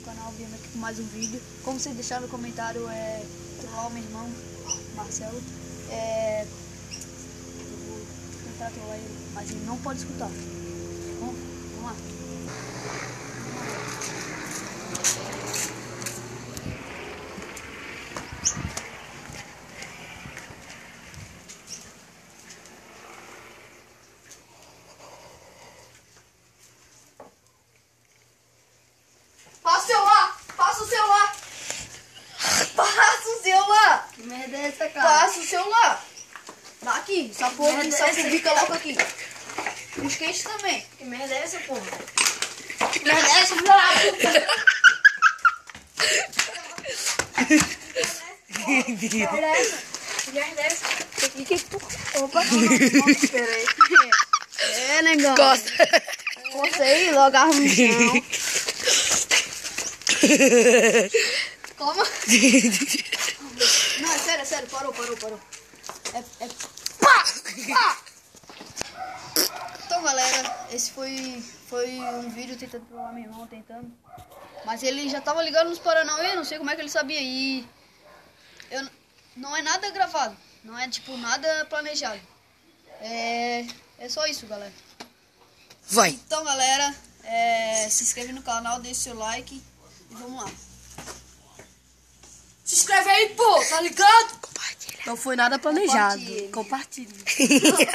canal, vindo aqui com mais um vídeo. Como vocês deixaram no comentário, trollar o meu irmão, Marcelo. Eu vou tentar trollar ele, mas ele não pode escutar. Vamos lá. Passa o celular! Passa o celular! Que merda é essa, cara? Passa o celular! Dá aqui, essa porra aqui, essa fica logo aqui. Os quentes também. Que merda é essa, porra? Que merda é essa, filha da puta? Que merda é essa? Que merda é essa? Opa, não, espera aí. Negão. Você aí, logo arma no chão. Calma. Não, é sério, parou. Pá! Então, galera, esse foi um vídeo tentando provar meu irmão, mas ele já tava ligado nos Paranauê, não sei como é que ele sabia. E não é nada gravado, não é tipo nada planejado. É só isso, galera. Vai. Então, galera, se inscreve no canal, deixa seu like e vamos lá. Se inscreve aí, pô, tá ligado? Não foi nada planejado. Compartilhe. Compartilhe.